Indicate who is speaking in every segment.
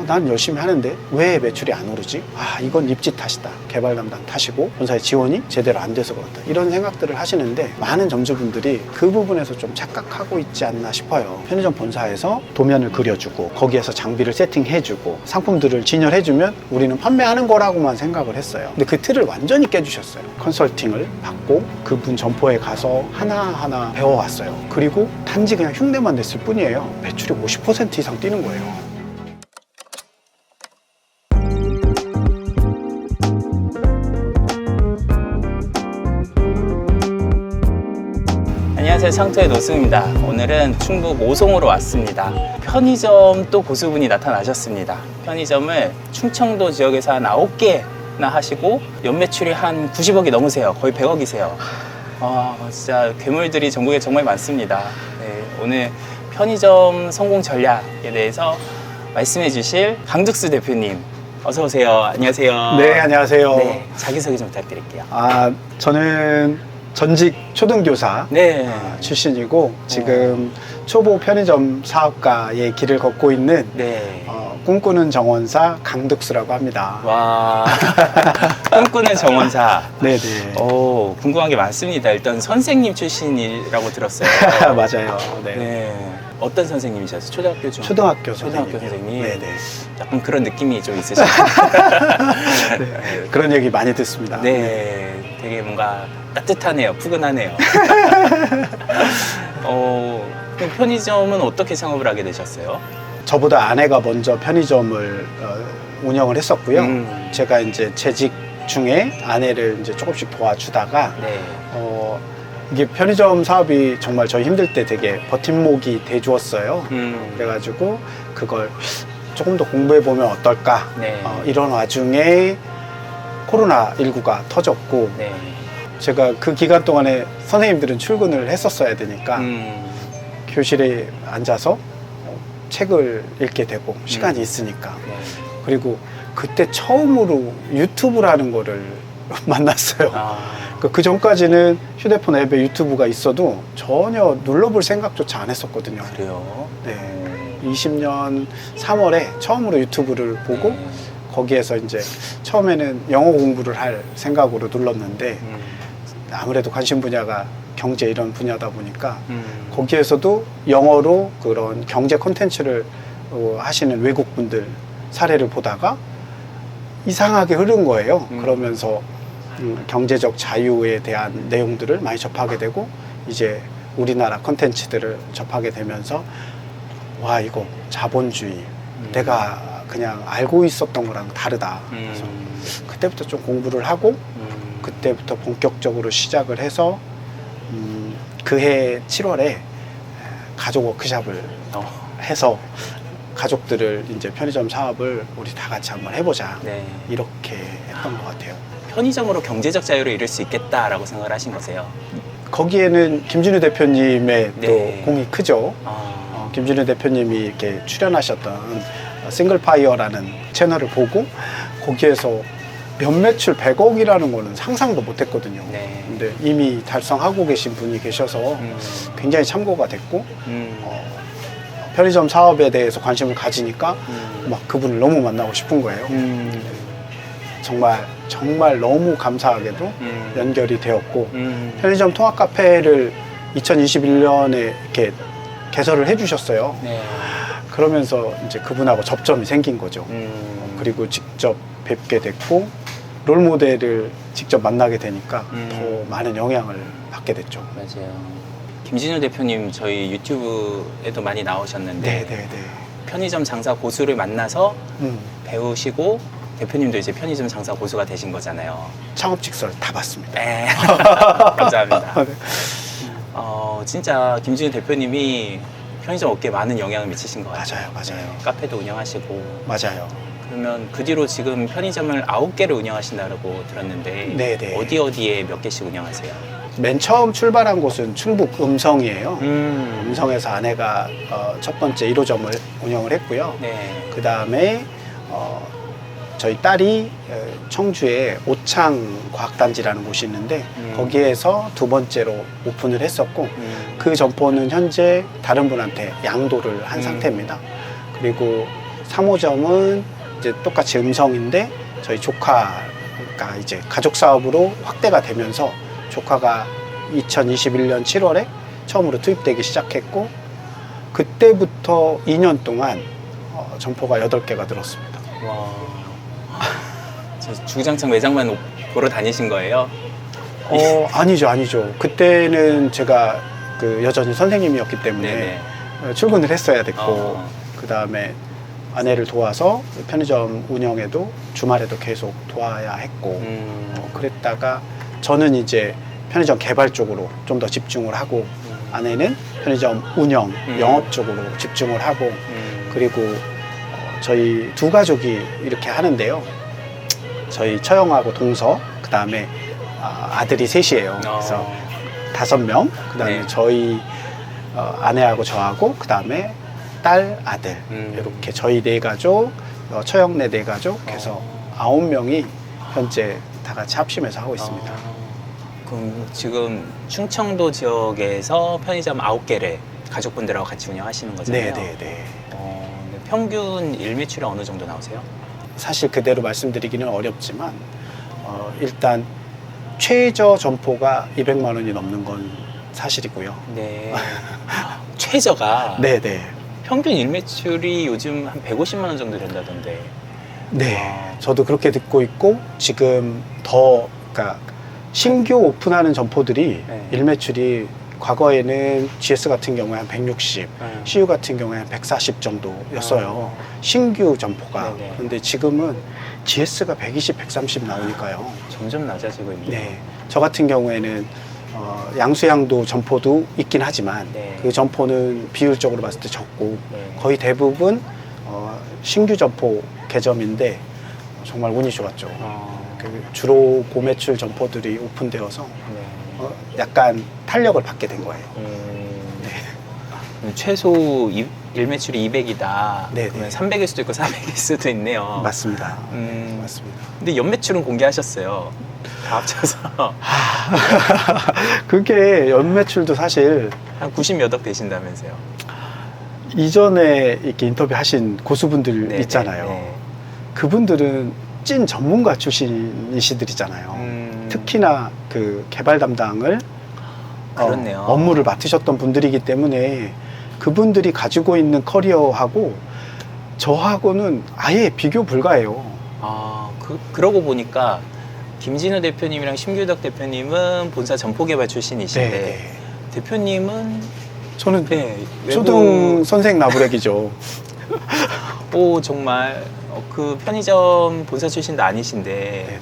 Speaker 1: 난 열심히 하는데 왜 매출이 안 오르지? 아, 이건 입지 탓이다. 개발 담당 탓이고 본사의 지원이 제대로 안 돼서 그렇다. 이런 생각들을 하시는데 많은 점주분들이 그 부분에서 좀 착각하고 있지 않나 싶어요. 편의점 본사에서 도면을 그려주고 거기에서 장비를 세팅해주고 상품들을 진열해주면 우리는 판매하는 거라고만 생각을 했어요. 근데 그 틀을 완전히 깨주셨어요. 컨설팅을 받고 그분 점포에 가서 하나하나 배워왔어요. 그리고 단지 그냥 흉내만 냈을 뿐이에요. 매출이 50% 이상 뛰는 거예요.
Speaker 2: 안녕하세요, 창토의 노승입니다. 오늘은 충북 오송으로 왔습니다. 편의점 또 고수분이 나타나셨습니다. 편의점을 충청도 지역에서 한 9개나 하시고 연매출이 한 90억이 넘으세요. 거의 100억이세요. 진짜 괴물들이 전국에 정말 많습니다. 네, 오늘 편의점 성공 전략에 대해서 말씀해 주실 강득수 대표님, 어서 오세요. 안녕하세요.
Speaker 1: 네, 안녕하세요.
Speaker 2: 네, 자기소개 좀 부탁드릴게요.
Speaker 1: 저는 전직 초등교사
Speaker 2: 네.
Speaker 1: 출신이고 지금 초보 편의점 사업가의 길을 걷고 있는
Speaker 2: 네.
Speaker 1: 꿈꾸는 정원사 강득수라고 합니다.
Speaker 2: 와. 꿈꾸는 정원사.
Speaker 1: 네네.
Speaker 2: 궁금한 게 많습니다. 일단 선생님 출신이라고 들었어요.
Speaker 1: 맞아요. 네.
Speaker 2: 네. 어떤 선생님이셨어요? 초등학교 중?
Speaker 1: 초등학교
Speaker 2: 선생님.
Speaker 1: 네네.
Speaker 2: 약간 그런 느낌이 좀 있으시죠?
Speaker 1: 네. 그런 얘기 많이 듣습니다.
Speaker 2: 네. 되게 뭔가 따뜻하네요. 푸근하네요. 그럼 편의점은 어떻게 창업을 하게 되셨어요?
Speaker 1: 저보다 아내가 먼저 편의점을 운영을 했었고요. 제가 이제 재직 중에 아내를 이제 조금씩 도와주다가
Speaker 2: 네.
Speaker 1: 이게 편의점 사업이 정말 저희 힘들 때 되게 버팀목이 돼주었어요. 그래가지고 그걸 조금 더 공부해보면 어떨까.
Speaker 2: 네.
Speaker 1: 이런 와중에 코로나19가 터졌고
Speaker 2: 네.
Speaker 1: 제가 그 기간 동안에 선생님들은 출근을 했었어야 되니까 교실에 앉아서 책을 읽게 되고 시간이 있으니까
Speaker 2: 네.
Speaker 1: 그리고 그때 처음으로 유튜브라는 거를 만났어요. 그 전까지는 휴대폰 앱에 유튜브가 있어도 전혀 눌러볼 생각조차 안 했었거든요.
Speaker 2: 그래요?
Speaker 1: 네. 20년 3월에 처음으로 유튜브를 보고 거기에서 이제 처음에는 영어 공부를 할 생각으로 눌렀는데 아무래도 관심 분야가 경제 이런 분야다 보니까 거기에서도 영어로 그런 경제 콘텐츠를 하시는 외국분들 사례를 보다가 이상하게 흐른 거예요. 그러면서 경제적 자유에 대한 내용들을 많이 접하게 되고 이제 우리나라 콘텐츠들을 접하게 되면서 와, 이거 자본주의 내가 그냥 알고 있었던 거랑 다르다. 그래서 그때부터 좀 공부를 하고 그때부터 본격적으로 시작을 해서 그해 7월에 가족 워크샵을 해서 가족들을 이제 편의점 사업을 우리 다 같이 한번 해보자.
Speaker 2: 네.
Speaker 1: 이렇게 했던 것 같아요.
Speaker 2: 편의점으로 경제적 자유를 이룰 수 있겠다라고 생각을 하신 거세요?
Speaker 1: 거기에는 김진우 대표님의
Speaker 2: 네.
Speaker 1: 또 공이 크죠. 김진우 대표님이 이렇게 출연하셨던 싱글파이어라는 채널을 보고 거기에서 연매출 100억이라는 거는 상상도 못 했거든요.
Speaker 2: 네.
Speaker 1: 근데 이미 달성하고 계신 분이 계셔서 굉장히 참고가 됐고 편의점 사업에 대해서 관심을 가지니까 막 그분을 너무 만나고 싶은 거예요. 정말 너무 감사하게도 연결이 되었고 편의점 통합 카페를 2021년에 이렇게 개설을 해주셨어요.
Speaker 2: 네.
Speaker 1: 그러면서 이제 그분하고 접점이 생긴 거죠. 그리고 직접 뵙게 됐고 롤 모델을 직접 만나게 되니까 더 많은 영향을 받게 됐죠.
Speaker 2: 맞아요. 김진우 대표님 저희 유튜브에도 많이 나오셨는데
Speaker 1: 네네네.
Speaker 2: 편의점 장사 고수를 만나서 배우시고 대표님도 이제 편의점 장사 고수가 되신 거잖아요.
Speaker 1: 창업 직설 다 봤습니다.
Speaker 2: 네. 감사합니다. 진짜 김진우 대표님이 편의점 업계에 많은 영향을 미치신 것 같아요.
Speaker 1: 맞아요.
Speaker 2: 카페도 운영하시고.
Speaker 1: 맞아요.
Speaker 2: 그러면 그 뒤로 지금 편의점을 9개를 운영하신다고 들었는데
Speaker 1: 네네.
Speaker 2: 어디에 몇 개씩 운영하세요?
Speaker 1: 맨 처음 출발한 곳은 충북 음성이에요.
Speaker 2: 음.
Speaker 1: 음성에서 아내가 첫 번째 1호점을 운영을 했고요.
Speaker 2: 네.
Speaker 1: 그 다음에 저희 딸이 청주에 오창과학단지라는 곳이 있는데 거기에서 두 번째로 오픈을 했었고 그 점포는 현재 다른 분한테 양도를 한 상태입니다. 그리고 3호점은 이제 똑같이 음성인데 저희 조카가 이제 가족 사업으로 확대가 되면서 조카가 2021년 7월에 처음으로 투입되기 시작했고 그때부터 2년 동안 점포가 8개가 늘었습니다.
Speaker 2: 와. 저 주구장창 매장만 보러 다니신 거예요?
Speaker 1: 아니죠. 그때는 제가 그 여전히 선생님이었기 때문에
Speaker 2: 네네.
Speaker 1: 출근을 했어야 됐고 그 다음에 아내를 도와서 편의점 운영에도 주말에도 계속 도와야 했고 그랬다가 저는 이제 편의점 개발 쪽으로 좀 더 집중을 하고 아내는 편의점 운영, 영업 쪽으로 집중을 하고 그리고 저희 두 가족이 이렇게 하는데요. 저희 처형하고 동서, 그 다음에 아들이 셋이에요. 그래서 5명, 그 다음에
Speaker 2: 네.
Speaker 1: 저희 아내하고 저하고, 그 다음에 딸, 아들 이렇게 저희 4가족, 처형네 4가족 해서 9명이 현재 다 같이 합심해서 하고 있습니다.
Speaker 2: 그럼 지금 충청도 지역에서 편의점 9개를 가족분들하고 같이 운영하시는 거잖아요?
Speaker 1: 네.
Speaker 2: 평균 일매출이 어느 정도 나오세요?
Speaker 1: 사실 그대로 말씀드리기는 어렵지만 일단 최저 점포가 200만 원이 넘는 건 사실이고요.
Speaker 2: 네. 최저가
Speaker 1: 네네.
Speaker 2: 평균 일매출이 요즘 한 150만 원 정도 된다던데.
Speaker 1: 네. 저도 그렇게 듣고 있고 지금 그러니까 신규 오픈하는 점포들이
Speaker 2: 네.
Speaker 1: 일매출이 과거에는 GS 같은 경우에 한 160, CU 같은 경우에 한 140 정도였어요. 신규 점포가.
Speaker 2: 네네.
Speaker 1: 그런데 지금은 GS가 120, 130 나오니까요.
Speaker 2: 점점 낮아지고 있네요.
Speaker 1: 네. 저 같은 경우에는 양수양도 점포도 있긴 하지만
Speaker 2: 네.
Speaker 1: 그 점포는 비율적으로 봤을 때 적고
Speaker 2: 네.
Speaker 1: 거의 대부분 신규 점포 개점인데 정말 운이 좋았죠. 그 주로 고매출 점포들이 오픈되어서
Speaker 2: 네.
Speaker 1: 약간 탄력을 받게 된 거예요.
Speaker 2: 최소 일매출이 200이다.
Speaker 1: 네네.
Speaker 2: 그러면 300일 수도 있고 400일 수도 있네요.
Speaker 1: 맞습니다.
Speaker 2: 음.
Speaker 1: 맞습니다.
Speaker 2: 근데 연매출은 공개하셨어요. 다 합쳐서
Speaker 1: 그게 연매출도 사실
Speaker 2: 한 90몇 억 되신다면서요.
Speaker 1: 이전에 이렇게 인터뷰 하신 고수분들
Speaker 2: 네네.
Speaker 1: 있잖아요.
Speaker 2: 네.
Speaker 1: 그분들은 찐 전문가 출신이시들이잖아요. 특히나 그 개발 담당을
Speaker 2: 그렇네요.
Speaker 1: 업무를 맡으셨던 분들이기 때문에 그분들이 가지고 있는 커리어하고 저하고는 아예 비교 불가해요.
Speaker 2: 그러고 보니까 김진우 대표님이랑 심규덕 대표님은 본사 점포개발 출신이신데
Speaker 1: 네.
Speaker 2: 대표님은
Speaker 1: 저는
Speaker 2: 네,
Speaker 1: 초등 선생 나부렉이죠.
Speaker 2: 오 정말 그 편의점 본사 출신도 아니신데
Speaker 1: 네네.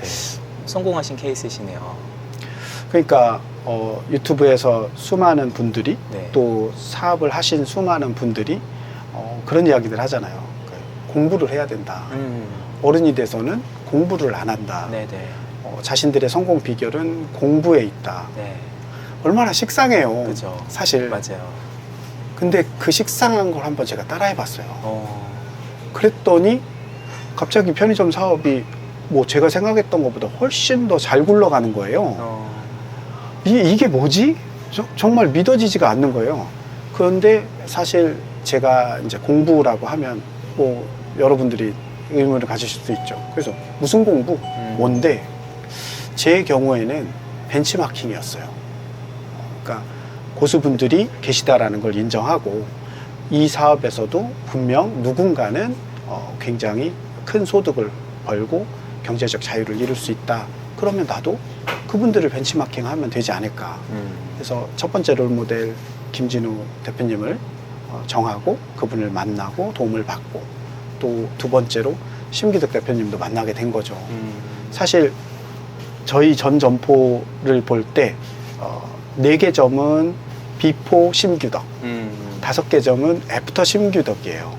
Speaker 2: 성공하신 케이스시네요.
Speaker 1: 그러니까 유튜브에서 수많은 분들이
Speaker 2: 네.
Speaker 1: 또 사업을 하신 수많은 분들이 그런 이야기들 하잖아요. 공부를 해야 된다. 어른이 돼서는 공부를 안 한다.
Speaker 2: 네네.
Speaker 1: 자신들의 성공 비결은 공부에 있다.
Speaker 2: 네.
Speaker 1: 얼마나 식상해요.
Speaker 2: 그죠.
Speaker 1: 사실.
Speaker 2: 맞아요.
Speaker 1: 근데 그 식상한 걸 한번 제가 따라해 봤어요. 그랬더니 갑자기 편의점 사업이 뭐 제가 생각했던 것보다 훨씬 더 잘 굴러가는 거예요. 이게 뭐지? 정말 믿어지지가 않는 거예요. 그런데 사실 제가 이제 공부라고 하면 뭐 여러분들이 의문을 가지실 수도 있죠. 그래서 무슨 공부? 뭔데? 제 경우에는 벤치마킹이었어요. 그러니까 고수분들이 계시다라는 걸 인정하고 이 사업에서도 분명 누군가는 굉장히 큰 소득을 벌고 경제적 자유를 이룰 수 있다. 그러면 나도 그분들을 벤치마킹하면 되지 않을까. 그래서 첫 번째 롤모델 김진우 대표님을 정하고 그분을 만나고 도움을 받고 또 두 번째로 심기덕 대표님도 만나게 된 거죠. 사실 저희 전 점포를 볼 때 4개 점은 비포 심규덕, 5개 점은 애프터 심규덕이에요.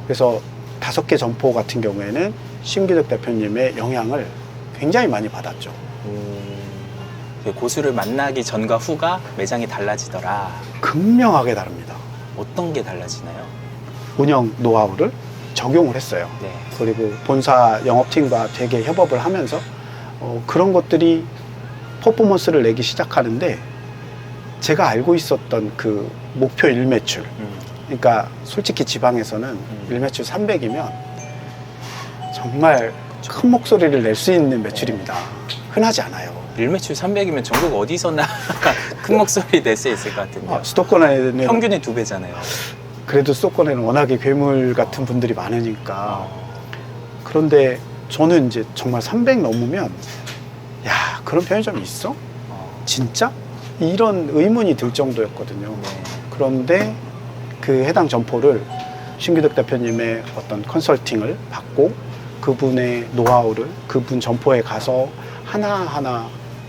Speaker 1: 그래서 5개 점포 같은 경우에는 심규덕 대표님의 영향을 굉장히 많이 받았죠.
Speaker 2: 고수를 만나기 전과 후가 매장이 달라지더라.
Speaker 1: 극명하게 다릅니다.
Speaker 2: 어떤 게 달라지나요?
Speaker 1: 운영 노하우를 적용을 했어요.
Speaker 2: 네.
Speaker 1: 그리고 본사 영업팀과 되게 협업을 하면서 그런 것들이 퍼포먼스를 내기 시작하는데 제가 알고 있었던 그 목표 일매출 그러니까 솔직히 지방에서는 일매출 300이면 정말 큰 목소리를 낼 수 있는 매출입니다. 흔하지 않아요.
Speaker 2: 일매출 300이면 전국 어디서나 큰 목소리 낼 수 있을 것 같은데요.
Speaker 1: 수도권에는
Speaker 2: 평균의 2배잖아요.
Speaker 1: 그래도 수도권에는 워낙에 괴물 같은 분들이 많으니까. 그런데 저는 이제 정말 300 넘으면 야, 그런 편의점이 있어? 진짜? 이런 의문이 들 정도였거든요. 그런데 그 해당 점포를 신규덕 대표님의 어떤 컨설팅을 받고 그분의 노하우를 그분 점포에 가서 하나하나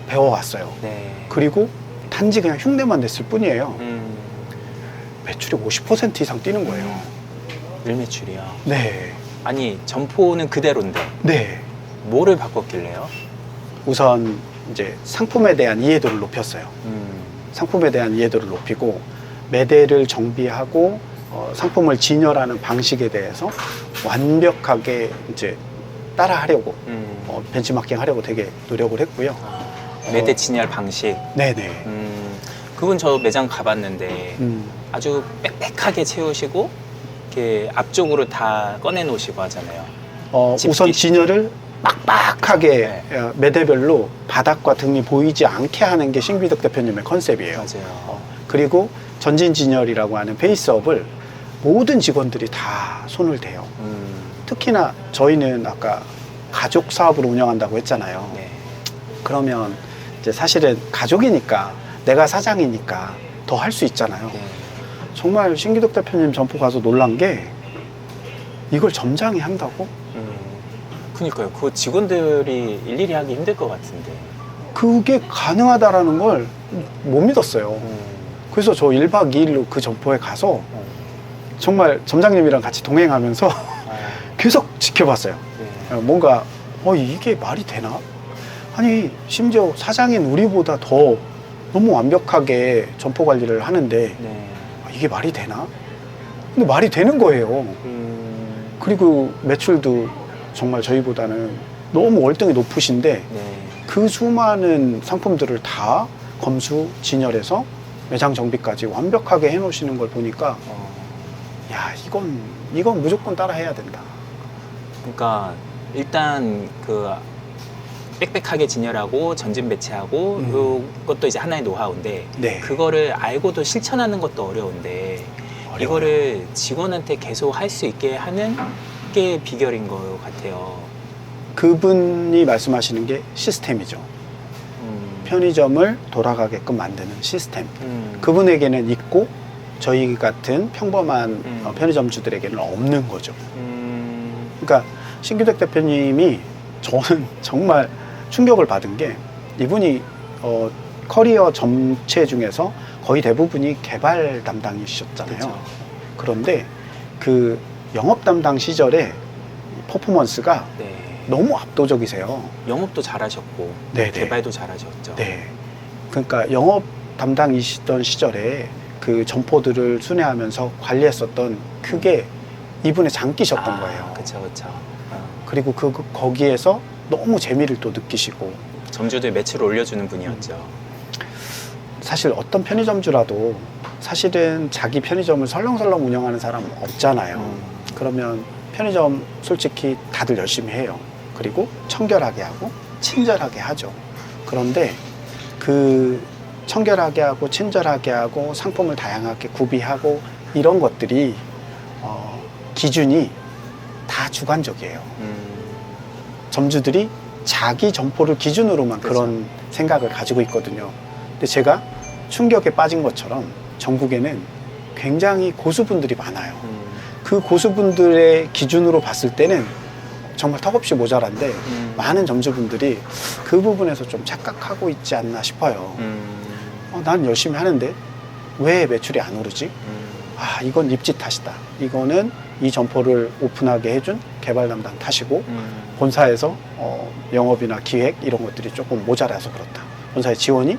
Speaker 1: 배워왔어요.
Speaker 2: 네.
Speaker 1: 그리고 단지 그냥 흉내만 냈을 뿐이에요.
Speaker 2: 음,
Speaker 1: 매출이 50% 이상 뛰는 거예요.
Speaker 2: 일매출이요.
Speaker 1: 네.
Speaker 2: 아니 점포는 그대로인데
Speaker 1: 네.
Speaker 2: 뭐를 바꿨길래요?
Speaker 1: 우선 이제 상품에 대한 이해도를 높였어요.
Speaker 2: 음,
Speaker 1: 상품에 대한 이해도를 높이고 매대를 정비하고 상품을 진열하는 방식에 대해서 완벽하게 이제 따라하려고 벤치마킹 하려고 되게 노력을 했고요.
Speaker 2: 매대 진열 방식.
Speaker 1: 네네.
Speaker 2: 그분 저 매장 가봤는데
Speaker 1: 음,
Speaker 2: 아주 빽빽하게 채우시고 이렇게 앞쪽으로 다 꺼내 놓으시고 하잖아요. 집기.
Speaker 1: 우선 진열을 빡빡하게 매대별로 바닥과 등이 보이지 않게 하는 게 신규덕 대표님의 컨셉이에요.
Speaker 2: 맞아요.
Speaker 1: 그리고 전진 진열이라고 하는 페이스업을 모든 직원들이 다 손을 대요. 특히나 저희는 아까 가족 사업을 운영한다고 했잖아요.
Speaker 2: 네.
Speaker 1: 그러면 이제 사실은 가족이니까 내가 사장이니까 더 할 수 있잖아요.
Speaker 2: 네.
Speaker 1: 정말 신기덕 대표님 점포 가서 놀란 게 이걸 점장이 한다고?
Speaker 2: 그니까요. 그 직원들이 일일이 하기 힘들 것 같은데.
Speaker 1: 그게 가능하다라는 걸 못 믿었어요. 그래서 저 1박 2일로 그 점포에 가서 정말 점장님이랑 같이 동행하면서 계속 지켜봤어요.
Speaker 2: 네.
Speaker 1: 뭔가 이게 말이 되나? 아니 심지어 사장인 우리보다 더 너무 완벽하게 점포 관리를 하는데
Speaker 2: 네.
Speaker 1: 이게 말이 되나? 근데 말이 되는 거예요. 그리고 매출도 정말 저희보다는 너무 월등히 높으신데
Speaker 2: 네.
Speaker 1: 그 수많은 상품들을 다 검수, 진열해서 매장 정비까지 완벽하게 해놓으시는 걸 보니까 야, 이건 무조건 따라 해야 된다.
Speaker 2: 그러니까 일단 그 빽빽하게 진열하고 전진 배치하고 이것도 이제 하나의 노하우인데
Speaker 1: 네.
Speaker 2: 그거를 알고도 실천하는 것도 어려운데
Speaker 1: 어려워요.
Speaker 2: 이거를 직원한테 계속 할 수 있게 하는 게 비결인 것 같아요.
Speaker 1: 그분이 말씀하시는 게 시스템이죠. 편의점을 돌아가게끔 만드는 시스템. 그분에게는 있고 저희 같은 평범한 편의점주들에게는 없는 거죠. 그러니까 신규덕 대표님이 저는 정말 충격을 받은 게 이분이 커리어 전체 중에서 거의 대부분이 개발 담당이셨잖아요.
Speaker 2: 그렇죠.
Speaker 1: 그런데 그 영업 담당 시절에 퍼포먼스가
Speaker 2: 네.
Speaker 1: 너무 압도적이세요.
Speaker 2: 영업도 잘하셨고
Speaker 1: 네네.
Speaker 2: 개발도 잘하셨죠.
Speaker 1: 네. 그러니까 영업 담당이시던 시절에 그 점포들을 순회하면서 관리했었던 그게 이분의 장기셨던 거예요.
Speaker 2: 그렇죠, 그렇죠.
Speaker 1: 그리고 거기에서 너무 재미를 또 느끼시고
Speaker 2: 점주들 매출을 올려주는 분이었죠.
Speaker 1: 사실 어떤 편의점주라도 사실은 자기 편의점을 설렁설렁 운영하는 사람 없잖아요. 그러면 편의점 솔직히 다들 열심히 해요. 그리고 청결하게 하고 친절하게 하죠. 그런데 그 청결하게 하고 친절하게 하고 상품을 다양하게 구비하고 이런 것들이 기준이 다 주관적이에요. 점주들이 자기 점포를 기준으로만
Speaker 2: 그렇죠.
Speaker 1: 그런 생각을 가지고 있거든요. 근데 제가 충격에 빠진 것처럼 전국에는 굉장히 고수분들이 많아요. 그 고수분들의 기준으로 봤을 때는 정말 턱없이 모자란데 많은 점주분들이 그 부분에서 좀 착각하고 있지 않나 싶어요. 난 열심히 하는데 왜 매출이 안 오르지? 이건 입지 탓이다. 이거는 이 점포를 오픈하게 해준 개발 담당 탓이고 본사에서 영업이나 기획 이런 것들이 조금 모자라서 그렇다. 본사의 지원이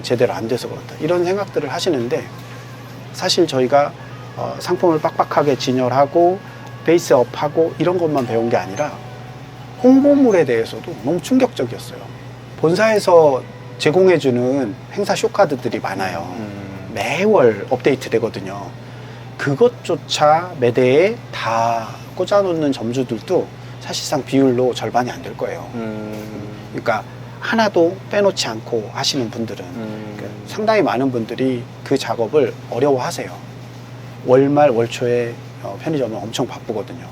Speaker 1: 제대로 안 돼서 그렇다. 이런 생각들을 하시는데 사실 저희가 상품을 빡빡하게 진열하고 베이스업하고 이런 것만 배운 게 아니라 홍보물에 대해서도 너무 충격적이었어요. 본사에서 제공해주는 행사 쇼카드들이 많아요. 매월 업데이트 되거든요. 그것조차 매대에 다 꽂아놓는 점주들도 사실상 비율로 절반이 안 될 거예요. 그러니까 하나도 빼놓지 않고 하시는 분들은 상당히 많은 분들이 그 작업을 어려워하세요. 월말 월초에 편의점은 엄청 바쁘거든요.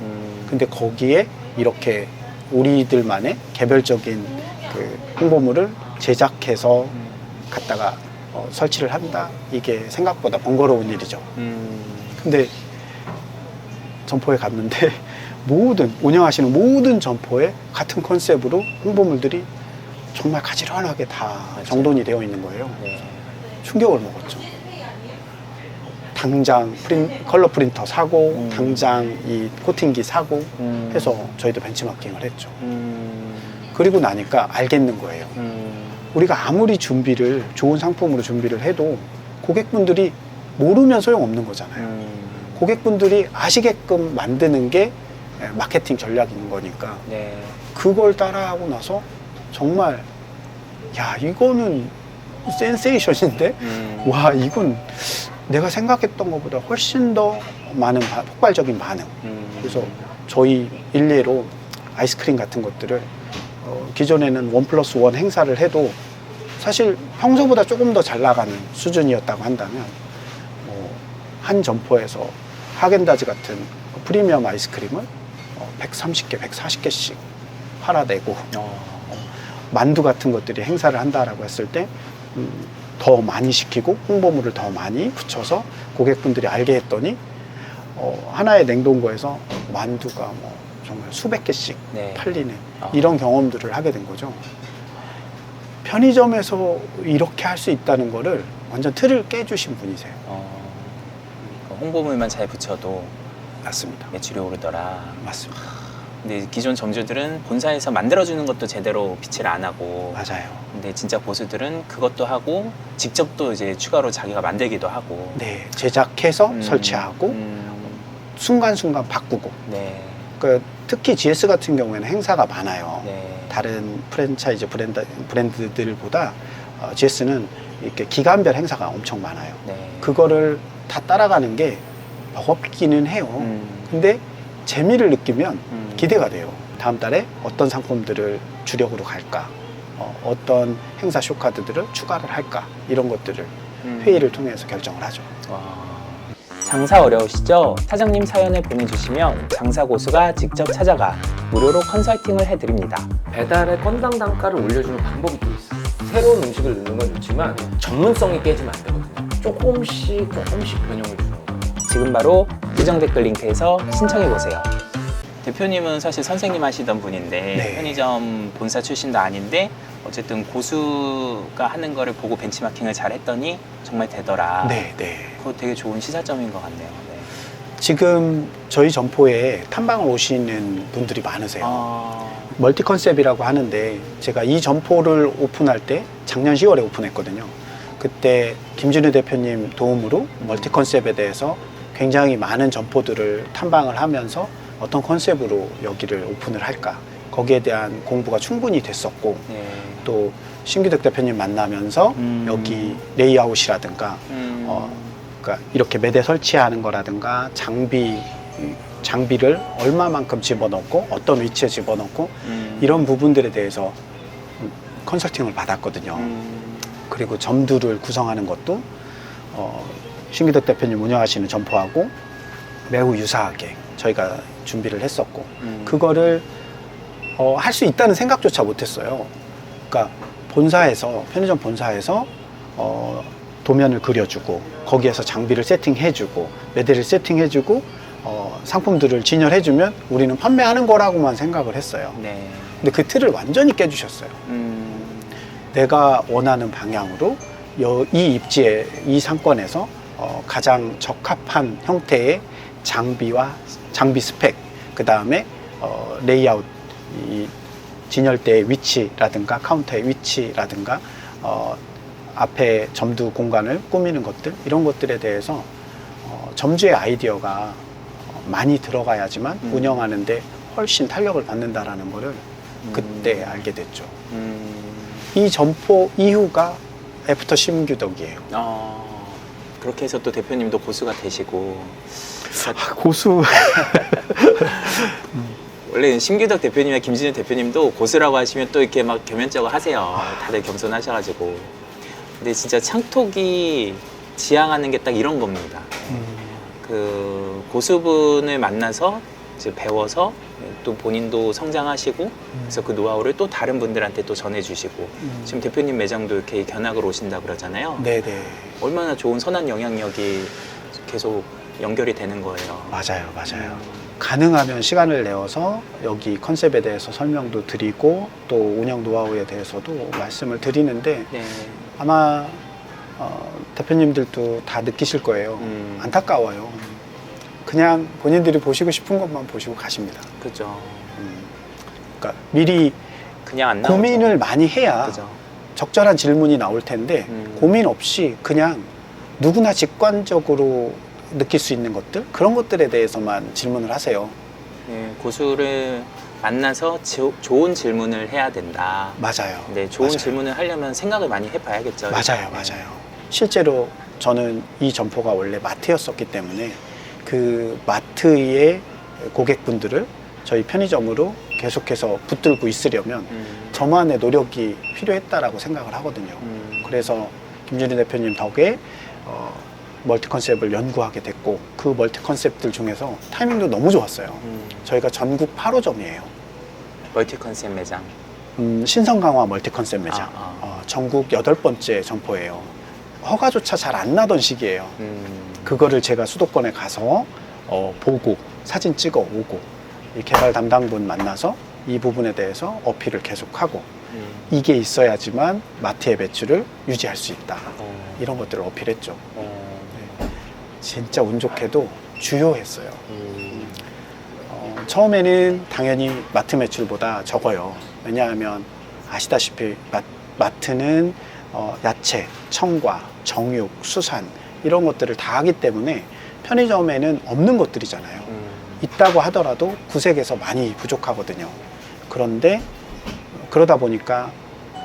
Speaker 1: 근데 거기에 이렇게 우리들만의 개별적인 그 홍보물을 제작해서 갖다가 설치를 한다? 이게 생각보다 번거로운 일이죠. 근데 점포에 갔는데 운영하시는 모든 점포에 같은 컨셉으로 홍보물들이 정말 가지런하게 다 정돈이 되어 있는 거예요.
Speaker 2: 네.
Speaker 1: 충격을 먹었죠. 당장 컬러 프린터 사고, 당장 이 코팅기 사고 해서 저희도 벤치마킹을 했죠. 그리고 나니까 알겠는 거예요. 우리가 아무리 좋은 상품으로 준비를 해도 고객분들이 모르면 소용없는 거잖아요. 고객분들이 아시게끔 만드는 게 마케팅 전략인 거니까
Speaker 2: 네.
Speaker 1: 그걸 따라하고 나서 정말 야 이거는 센세이션인데 와 이건 내가 생각했던 것보다 훨씬 더 많은 폭발적인 반응. 그래서 저희 일례로 아이스크림 같은 것들을 기존에는 1+1 행사를 해도 사실 평소보다 조금 더 잘 나가는 수준이었다고 한다면 한 점포에서 하겐다즈 같은 프리미엄 아이스크림을 130개, 140개씩 팔아내고 만두 같은 것들이 행사를 한다라고 했을 때 더 많이 시키고 홍보물을 더 많이 붙여서 고객분들이 알게 했더니 하나의 냉동고에서 만두가 정말 수백 개씩
Speaker 2: 네.
Speaker 1: 팔리는 이런 경험들을 하게 된 거죠. 편의점에서 이렇게 할 수 있다는 거를 완전 틀을 깨주신 분이세요.
Speaker 2: 홍보물만 잘 붙여도
Speaker 1: 맞습니다.
Speaker 2: 매출이 오르더라.
Speaker 1: 맞습니다.
Speaker 2: 근데 기존 점주들은 본사에서 만들어주는 것도 제대로 빛을 안 하고,
Speaker 1: 맞아요.
Speaker 2: 근데 진짜 고수들은 그것도 하고 직접 또 이제 추가로 자기가 만들기도 하고.
Speaker 1: 네, 제작해서 설치하고 순간순간 바꾸고.
Speaker 2: 네.
Speaker 1: 특히 GS 같은 경우에는 행사가 많아요.
Speaker 2: 네.
Speaker 1: 다른 프랜차이즈 브랜드들보다 GS는 이렇게 기간별 행사가 엄청 많아요.
Speaker 2: 네.
Speaker 1: 그거를 다 따라가는 게 버겁기는 해요. 근데 재미를 느끼면 기대가 돼요. 다음 달에 어떤 상품들을 주력으로 갈까? 어떤 행사 쇼카드들을 추가를 할까? 이런 것들을 회의를 통해서 결정을 하죠.
Speaker 2: 와. 장사 어려우시죠? 사장님 사연을 보내주시면 장사 고수가 직접 찾아가 무료로 컨설팅을 해드립니다.
Speaker 3: 배달의 건당 단가를 올려주는 방법이 또 있어요. 새로운 음식을 넣는 건 좋지만 전문성이 깨지면 안 되거든요. 조금씩 변형을 주는 거예요.
Speaker 2: 지금 바로 고정 댓글 링크에서 신청해보세요. 대표님은 사실 선생님 하시던 분인데
Speaker 1: 네.
Speaker 2: 편의점 본사 출신도 아닌데 어쨌든 고수가 하는 거를 보고 벤치마킹을 잘 했더니 정말 되더라.
Speaker 1: 네, 네.
Speaker 2: 그거 되게 좋은 시사점인 것 같네요. 네.
Speaker 1: 지금 저희 점포에 탐방을 오시는 분들이 많으세요. 멀티 컨셉이라고 하는데 제가 이 점포를 오픈할 때 작년 10월에 오픈했거든요. 그때 김진우 대표님 도움으로 멀티 컨셉에 대해서 굉장히 많은 점포들을 탐방을 하면서 어떤 컨셉으로 여기를 오픈을 할까 거기에 대한 공부가 충분히 됐었고
Speaker 2: 네.
Speaker 1: 또 신규덕 대표님 만나면서 여기 레이아웃이라든가 그러니까 이렇게 매대 설치하는 거라든가 장비를 얼마만큼 집어넣고 어떤 위치에 집어넣고 이런 부분들에 대해서 컨설팅을 받았거든요. 그리고 점들을 구성하는 것도 신규덕 대표님 운영하시는 점포하고 매우 유사하게 저희가 준비를 했었고 그거를 할 수 있다는 생각조차 못했어요. 그러니까 편의점 본사에서 도면을 그려주고 거기에서 장비를 세팅해주고 매대를 세팅해주고 상품들을 진열해주면 우리는 판매하는 거라고만 생각을 했어요.
Speaker 2: 네.
Speaker 1: 근데 그 틀을 완전히 깨주셨어요. 내가 원하는 방향으로 이 입지에 이 상권에서 가장 적합한 형태의 장비 스펙, 그 다음에 레이아웃, 이 진열대의 위치라든가 카운터의 위치라든가 앞에 점두 공간을 꾸미는 것들 이런 것들에 대해서 점주의 아이디어가 많이 들어가야지만 운영하는데 훨씬 탄력을 받는다라는 거를 그때 알게 됐죠. 이 점포 이후가 애프터 신규덕이에요.
Speaker 2: 그렇게 해서 또 대표님도 고수가 되시고.
Speaker 1: 고수.
Speaker 2: 원래 심규덕 대표님이나 김진우 대표님도 고수라고 하시면 또 이렇게 막 겸연쩍어 하세요. 다들 겸손하셔가지고. 근데 진짜 창톡이 지향하는 게 딱 이런 겁니다. 그 고수분을 만나서 이제 배워서 또 본인도 성장하시고 그래서 그 노하우를 또 다른 분들한테 또 전해주시고 지금 대표님 매장도 이렇게 견학을 오신다 그러잖아요.
Speaker 1: 네네.
Speaker 2: 얼마나 좋은 선한 영향력이 계속 연결이 되는 거예요.
Speaker 1: 맞아요, 맞아요. 가능하면 시간을 내어서 여기 컨셉에 대해서 설명도 드리고 또 운영 노하우에 대해서도 말씀을 드리는데
Speaker 2: 네.
Speaker 1: 아마 대표님들도 다 느끼실 거예요. 안타까워요. 그냥 본인들이 보시고 싶은 것만 보시고 가십니다.
Speaker 2: 그죠.
Speaker 1: 그러니까 미리
Speaker 2: 그냥 안 나오죠.
Speaker 1: 고민을 많이 해야
Speaker 2: 그죠.
Speaker 1: 적절한 질문이 나올 텐데 고민 없이 그냥 누구나 직관적으로 느낄 수 있는 것들 그런 것들에 대해서만 질문을 하세요.
Speaker 2: 네, 고수를 만나서 좋은 질문을 해야 된다.
Speaker 1: 맞아요.
Speaker 2: 네, 좋은
Speaker 1: 맞아요.
Speaker 2: 질문을 하려면 생각을 많이 해봐야겠죠.
Speaker 1: 맞아요, 맞아요. 실제로 저는 이 점포가 원래 마트였었기 때문에 그 마트의 고객분들을 저희 편의점으로 계속해서 붙들고 있으려면 저만의 노력이 필요했다라고 생각을 하거든요. 그래서 김준희 대표님 덕에 멀티 컨셉을 연구하게 됐고 그 멀티 컨셉들 중에서 타이밍도 너무 좋았어요. 저희가 전국 8호점이에요.
Speaker 2: 멀티 컨셉 매장.
Speaker 1: 신성 강화 멀티 컨셉 매장.
Speaker 2: 아.
Speaker 1: 전국 8번째 점포예요. 허가조차 잘 안 나던 시기예요. 그거를 제가 수도권에 가서 보고 사진 찍어 오고 이 개발 담당분 만나서 이 부분에 대해서 어필을 계속하고 이게 있어야지만 마트의 매출을 유지할 수 있다. 이런 것들을 어필했죠. 네. 진짜 운 좋게도 주요했어요. 처음에는 당연히 마트 매출보다 적어요. 왜냐하면 아시다시피 마트는 야채, 청과, 정육, 수산 이런 것들을 다 하기 때문에 편의점에는 없는 것들이잖아요. 있다고 하더라도 구색에서 많이 부족하거든요. 그런데 그러다 보니까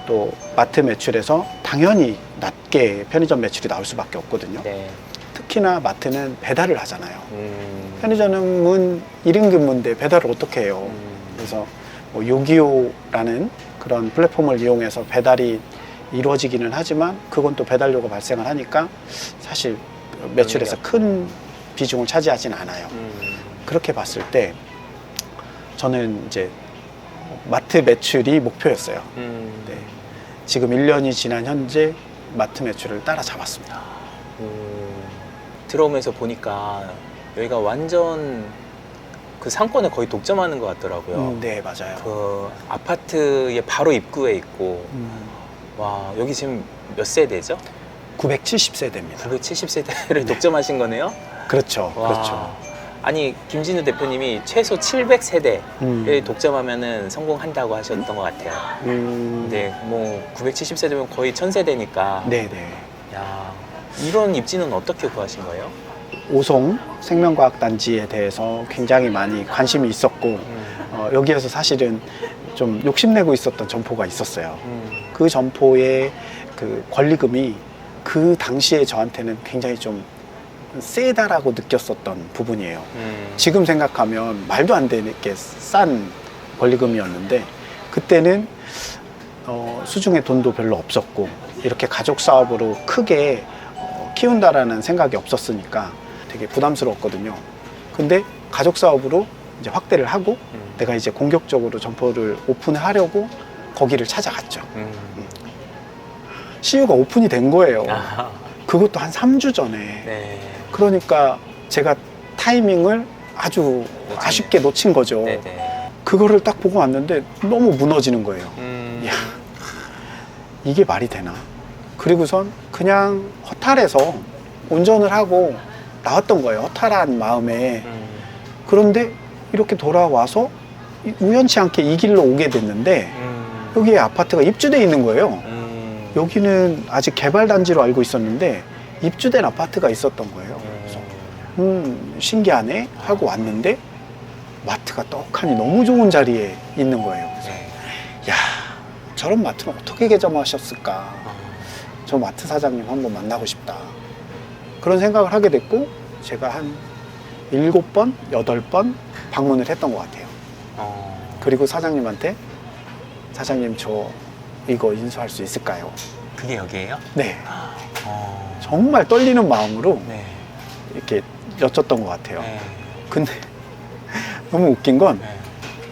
Speaker 1: 또 마트 매출에서 당연히 낮게 편의점 매출이 나올 수밖에 없거든요.
Speaker 2: 네.
Speaker 1: 특히나 마트는 배달을 하잖아요. 편의점은 1인 근무인데 배달을 어떻게 해요? 그래서 뭐 요기요라는 그런 플랫폼을 이용해서 배달이 이루어지기는 하지만 그건 또 배달료가 발생을 하니까 사실 매출에서 큰 비중을 차지하진 않아요. 그렇게 봤을 때 저는 이제 마트 매출이 목표였어요. 네. 지금 1년이 지난 현재 마트 매출을 따라잡았습니다.
Speaker 2: 들어오면서 보니까 여기가 완전 그 상권에 거의 독점하는 것 같더라고요.
Speaker 1: 네, 맞아요.
Speaker 2: 그 아파트의 바로 입구에 있고 와 여기 지금 몇 세대죠?
Speaker 1: 970세대입니다.
Speaker 2: 970세대를 독점하신 거네요?
Speaker 1: 그렇죠.
Speaker 2: 와.
Speaker 1: 그렇죠.
Speaker 2: 아니 김진우 대표님이 최소 700세대를
Speaker 1: 음.
Speaker 2: 독점하면은 성공한다고 하셨던 것 같아요. 근데 뭐 970세대면 거의 1000세대니까
Speaker 1: 네네.
Speaker 2: 야 이런 입지는 어떻게 구하신 거예요?
Speaker 1: 오송 생명과학단지에 대해서 굉장히 많이 관심이 있었고 여기에서 사실은 좀 욕심내고 있었던 점포가 있었어요. 그 점포의 그 권리금이 그 당시에 저한테는 굉장히 좀 세다라고 느꼈었던 부분이에요. 지금 생각하면 말도 안 되게 싼 권리금이었는데 그때는 수중에 돈도 별로 없었고 이렇게 가족 사업으로 크게 키운다라는 생각이 없었으니까 되게 부담스러웠거든요. 근데 가족 사업으로 이제 확대를 하고 내가 이제 공격적으로 점포를 오픈하려고 거기를 찾아갔죠. CU가 오픈이 된 거예요.
Speaker 2: 아하.
Speaker 1: 그것도 한 3주 전에.
Speaker 2: 네.
Speaker 1: 그러니까 제가 타이밍을 아주 아쉽게 놓친 거죠.
Speaker 2: 네네.
Speaker 1: 그거를 딱 보고 왔는데 너무 무너지는 거예요. 이야, 이게 말이 되나? 그리고선 그냥 허탈해서 운전을 하고 나왔던 거예요. 허탈한 마음에. 그런데 이렇게 돌아와서 우연치 않게 이 길로 오게 됐는데 여기에 아파트가 입주돼 있는 거예요. 여기는 아직 개발단지로 알고 있었는데 입주된 아파트가 있었던 거예요. 그래서 신기하네 하고 왔는데 마트가 떡하니 너무 좋은 자리에 있는 거예요. 그래서 야, 저런 마트는 어떻게 개점하셨을까? 저 마트 사장님 한번 만나고 싶다. 그런 생각을 하게 됐고 제가 한 7번, 8번 방문을 했던 것 같아요. 그리고 사장님한테 사장님 저 이거 인수할 수 있을까요?
Speaker 2: 그게 여기예요?
Speaker 1: 네. 정말 떨리는 마음으로
Speaker 2: 네.
Speaker 1: 이렇게 여쭸던 것 같아요.
Speaker 2: 네.
Speaker 1: 근데 너무 웃긴 건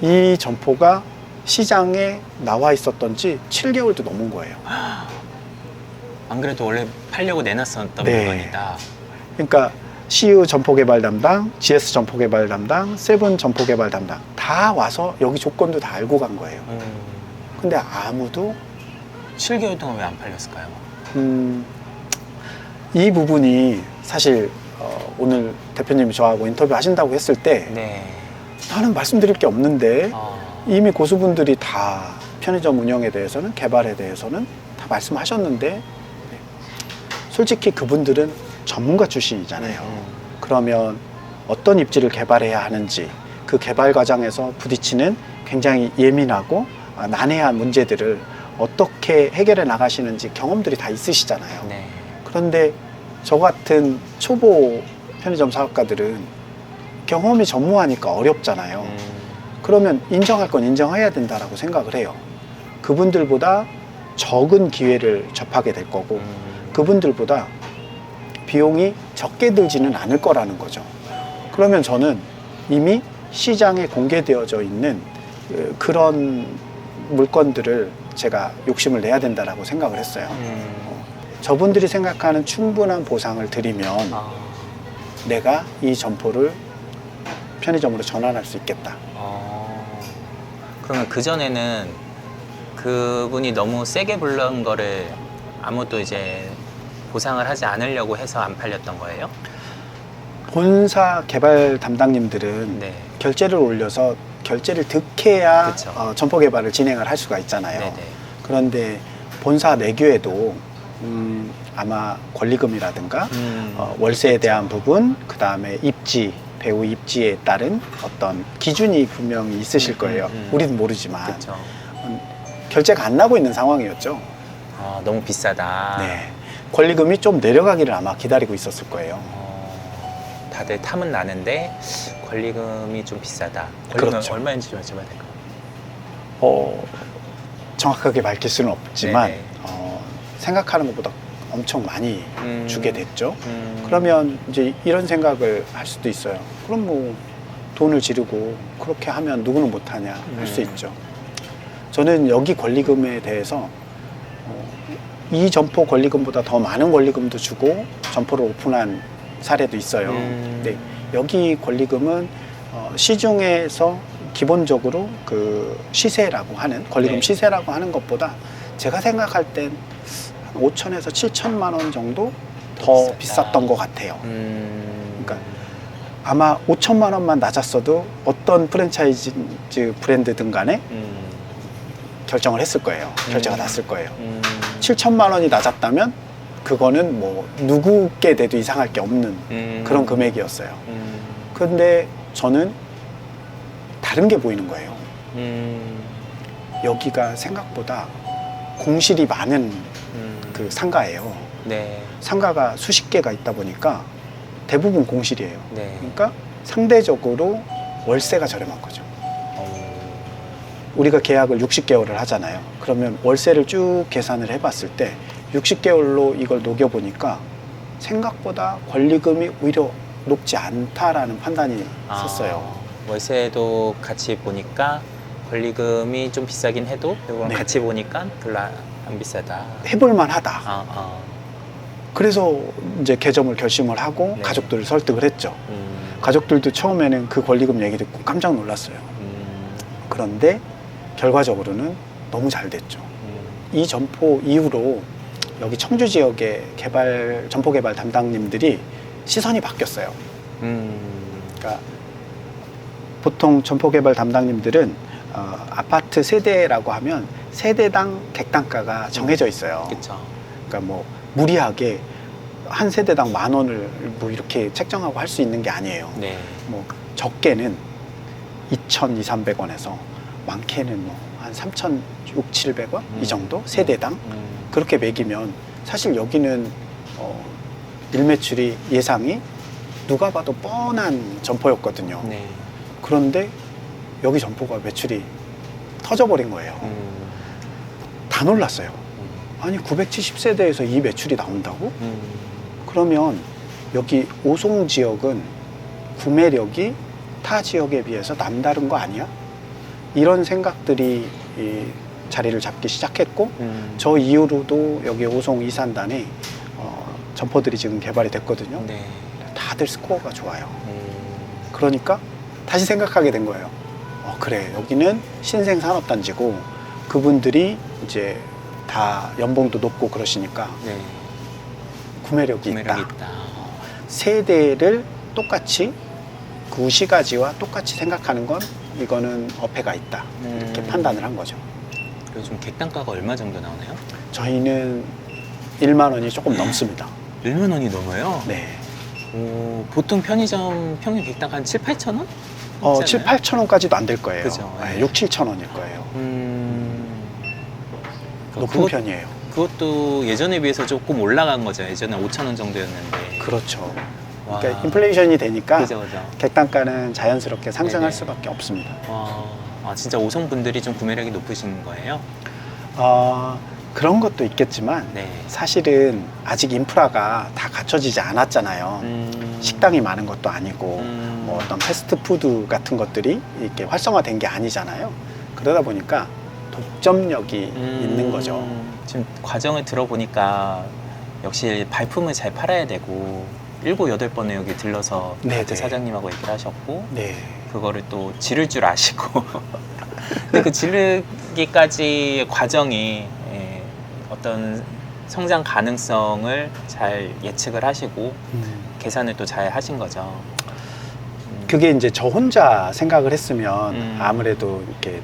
Speaker 1: 이 점포가 시장에 나와 있었던 지 7개월도 넘은 거예요.
Speaker 2: 안 그래도 원래 팔려고 내놨었던
Speaker 1: 네.
Speaker 2: 물건이다.
Speaker 1: 그러니까 CU 점포 개발 담당, GS 점포 개발 담당, 세븐 점포 개발 담당 다 와서 여기 조건도 다 알고 간 거예요. 근데 아무도
Speaker 2: 7개월 동안 왜 안 팔렸을까요?
Speaker 1: 이 부분이 사실 오늘 대표님이 저하고 인터뷰 하신다고 했을 때
Speaker 2: 네.
Speaker 1: 나는 말씀드릴 게 없는데
Speaker 2: 어,
Speaker 1: 이미 고수분들이 다 편의점 운영에 대해서는 개발에 대해서는 다 말씀하셨는데 솔직히 그분들은 전문가 출신이잖아요. 그러면 어떤 입지를 개발해야 하는지 그 개발 과정에서 부딪히는 굉장히 예민하고 난해한 문제들을 어떻게 해결해 나가시는지 경험들이 다 있으시잖아요.
Speaker 2: 네.
Speaker 1: 그런데 저 같은 초보 편의점 사업가들은 경험이 전무하니까 어렵잖아요. 그러면 인정할 건 인정해야 된다라고 생각을 해요. 그분들보다 적은 기회를 접하게 될 거고 그분들보다 비용이 적게 들지는 않을 거라는 거죠. 그러면 저는 이미 시장에 공개되어져 있는 그런 물건들을 제가 욕심을 내야 된다라고 생각을 했어요. 저분들이 생각하는 충분한 보상을 드리면 내가 이 점포를 편의점으로 전환할 수 있겠다.
Speaker 2: 그러면 그전에는 그분이 너무 세게 불른 거를 아무도 이제 보상을 하지 않으려고 해서 안 팔렸던 거예요?
Speaker 1: 본사 개발 담당님들은
Speaker 2: 네.
Speaker 1: 결제를 올려서 결제를 득해야
Speaker 2: 그쵸.
Speaker 1: 점포 개발을 진행을 할 수가 있잖아요.
Speaker 2: 네네.
Speaker 1: 그런데 본사 내규에도 아마 권리금이라든가 월세에 대한 부분, 그 다음에 입지, 배우 입지에 따른 어떤 기준이 분명히 있으실 거예요. 우리는 모르지만
Speaker 2: 그렇죠.
Speaker 1: 결제가 안 나고 있는 상황이었죠.
Speaker 2: 너무 비싸다.
Speaker 1: 네, 권리금이 좀 내려가기를 아마 기다리고 있었을 거예요.
Speaker 2: 다들 탐은 나는데 권리금이 좀 비싸다. 권리금
Speaker 1: 그렇죠.
Speaker 2: 얼마인지 좀 여쭤봐도 될까요?
Speaker 1: 정확하게 밝힐 수는 없지만
Speaker 2: 네네.
Speaker 1: 생각하는 것보다 엄청 많이 주게 됐죠.
Speaker 2: 음.
Speaker 1: 그러면 이제 이런 생각을 할 수도 있어요. 그럼 뭐 돈을 지르고 그렇게 하면 누구는 못하냐 할 수 있죠. 저는 여기 권리금에 대해서 이 점포 권리금보다 더 많은 권리금도 주고 점포를 오픈한 사례도 있어요. 네, 여기 권리금은 시중에서 기본적으로 그 시세라고 하는 권리금
Speaker 2: 네.
Speaker 1: 시세라고 하는 것보다 제가 생각할 땐 5천에서 7천만 원 정도 더 비쌌던 것 같아요. 그러니까 아마 5천만 원만 낮았어도 어떤 프랜차이즈 브랜드든 간에 결정을 했을 거예요. 결제가 났을 거예요. 7천만 원이 낮았다면 그거는 뭐 누구께 내도 이상할 게 없는 그런 금액이었어요. 근데 저는 다른 게 보이는 거예요. 여기가 생각보다 공실이 많은 그 상가예요.
Speaker 2: 네.
Speaker 1: 상가가 수십 개가 있다 보니까 대부분 공실이에요.
Speaker 2: 네.
Speaker 1: 그러니까 상대적으로 월세가 저렴한 거죠. 우리가 계약을 60개월을 하잖아요. 그러면 월세를 쭉 계산을 해봤을 때 60개월로 이걸 녹여보니까 생각보다 권리금이 오히려 높지 않다라는 판단이 섰어요.
Speaker 2: 월세도 같이 보니까 권리금이 좀 비싸긴 해도 이건
Speaker 1: 네.
Speaker 2: 같이 보니까 별로 안 비싸다.
Speaker 1: 해볼만 하다. 그래서 이제 개점을 결심을 하고
Speaker 2: 네.
Speaker 1: 가족들을 설득을 했죠. 가족들도 처음에는 그 권리금 얘기 듣고 깜짝 놀랐어요. 그런데 결과적으로는 너무 잘 됐죠. 이 점포 이후로 여기 청주 지역의 점포 개발 담당님들이 시선이 바뀌었어요. 그러니까 보통 점포 개발 담당님들은 아파트 세대라고 하면 세대당 객단가가 정해져 있어요.
Speaker 2: 그렇죠.
Speaker 1: 그러니까 뭐 무리하게 한 세대당 10,000원을 뭐 이렇게 책정하고 할 수 있는 게 아니에요.
Speaker 2: 네.
Speaker 1: 뭐 적게는 2,200~300원에서 많게는 뭐 한 3,600~700원 이 정도 세대당 그렇게 매기면 사실 여기는 일매출이 예상이 누가 봐도 뻔한 점포였거든요.
Speaker 2: 네.
Speaker 1: 그런데 여기 점포가 매출이 터져버린 거예요. 다 놀랐어요. 아니 970세대에서 이 매출이 나온다고? 그러면 여기 오송 지역은 구매력이 타 지역에 비해서 남다른 거 아니야? 이런 생각들이 이 자리를 잡기 시작했고 저 이후로도 여기 오송 이산단에 점포들이 지금 개발이 됐거든요.
Speaker 2: 네.
Speaker 1: 다들 스코어가 좋아요. 그러니까 다시 생각하게 된 거예요. 그래, 여기는 신생 산업단지고 그분들이 이제 다 연봉도 높고 그러시니까
Speaker 2: 네.
Speaker 1: 구매력이
Speaker 2: 구매력이
Speaker 1: 있다.
Speaker 2: 있다.
Speaker 1: 세대를 똑같이 구시가지와 똑같이 생각하는 건 이거는 어폐가 있다. 이렇게 판단을 한 거죠.
Speaker 2: 그리고 좀 객단가가 얼마 정도 나오나요?
Speaker 1: 저희는 1만 원이 조금 넘습니다.
Speaker 2: 1만 원이 넘어요?
Speaker 1: 네.
Speaker 2: 오, 보통 편의점 평균 객단가 한 7, 8천 원?
Speaker 1: 7, 8천 원까지도 안 될 거예요.
Speaker 2: 그죠.
Speaker 1: 네, 6, 7천 원일 거예요. 높은 편이에요.
Speaker 2: 그것도 예전에 비해서 조금 올라간 거죠. 예전에 5천 원 정도였는데.
Speaker 1: 그렇죠.
Speaker 2: 와.
Speaker 1: 그러니까 인플레이션이 되니까
Speaker 2: 그죠, 그죠.
Speaker 1: 객단가는 자연스럽게 상승할
Speaker 2: 네네.
Speaker 1: 수밖에 없습니다.
Speaker 2: 와, 진짜 오성분들이 좀 구매력이 높으신 거예요?
Speaker 1: 그런 것도 있겠지만
Speaker 2: 네.
Speaker 1: 사실은 아직 인프라가 다 갖춰지지 않았잖아요. 식당이 많은 것도 아니고 뭐 어떤 패스트푸드 같은 것들이 이렇게 활성화된 게 아니잖아요. 그러다 보니까 독점력이 있는 거죠.
Speaker 2: 지금 과정을 들어보니까 역시 발품을 잘 팔아야 되고 7, 8번을 여기 들러서
Speaker 1: 네네.
Speaker 2: 같이 사장님하고 얘기를 하셨고
Speaker 1: 네.
Speaker 2: 그거를 또 지를 줄 아시고 근데 그 지르기까지의 과정이 어떤 성장 가능성을 잘 예측을 하시고 계산을 또 잘 하신 거죠.
Speaker 1: 그게 이제 저 혼자 생각을 했으면
Speaker 2: 음.
Speaker 1: 아무래도 이렇게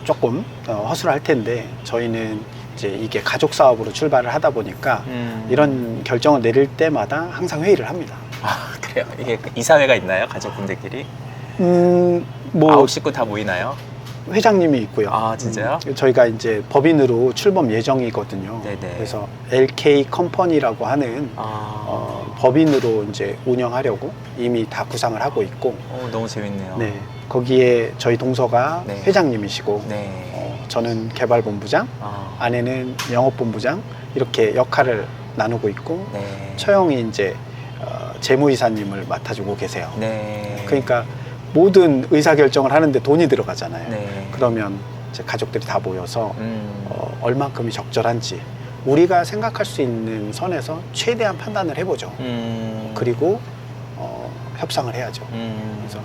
Speaker 1: 조금 허술할 텐데 저희는 이제 이게 가족 사업으로 출발을 하다 보니까 이런 결정을 내릴 때마다 항상 회의를 합니다.
Speaker 2: 아, 그래요? 이게 이사회가 있나요? 가족분들끼리?
Speaker 1: 뭐
Speaker 2: 9식구 다 모이나요?
Speaker 1: 회장님이 있고요.
Speaker 2: 아, 진짜요?
Speaker 1: 저희가 이제 법인으로 출범 예정이거든요.
Speaker 2: 네네.
Speaker 1: 그래서 LK 컴퍼니라고 하는 법인으로 이제 운영하려고 이미 다 구상을 하고 있고,
Speaker 2: 너무 재밌네요.
Speaker 1: 네, 거기에 저희 동서가
Speaker 2: 네.
Speaker 1: 회장님이시고,
Speaker 2: 네.
Speaker 1: 저는 개발본부장, 아내는 영업본부장 이렇게 역할을 나누고 있고,
Speaker 2: 네.
Speaker 1: 처형이 이제 재무이사님을 맡아주고 계세요.
Speaker 2: 네.
Speaker 1: 그러니까 모든 의사결정을 하는데 돈이 들어가잖아요.
Speaker 2: 네.
Speaker 1: 그러면 이제 가족들이 다 모여서
Speaker 2: 음.
Speaker 1: 얼만큼이 적절한지 우리가 생각할 수 있는 선에서 최대한 판단을 해보죠. 그리고 협상을 해야죠. 그래서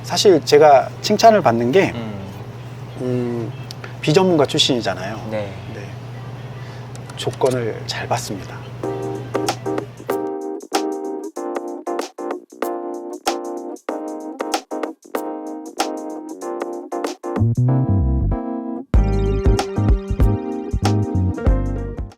Speaker 1: 사실 제가 칭찬을 받는 게 비전문가 출신이잖아요.
Speaker 2: 네.
Speaker 1: 네. 조건을 잘 받습니다.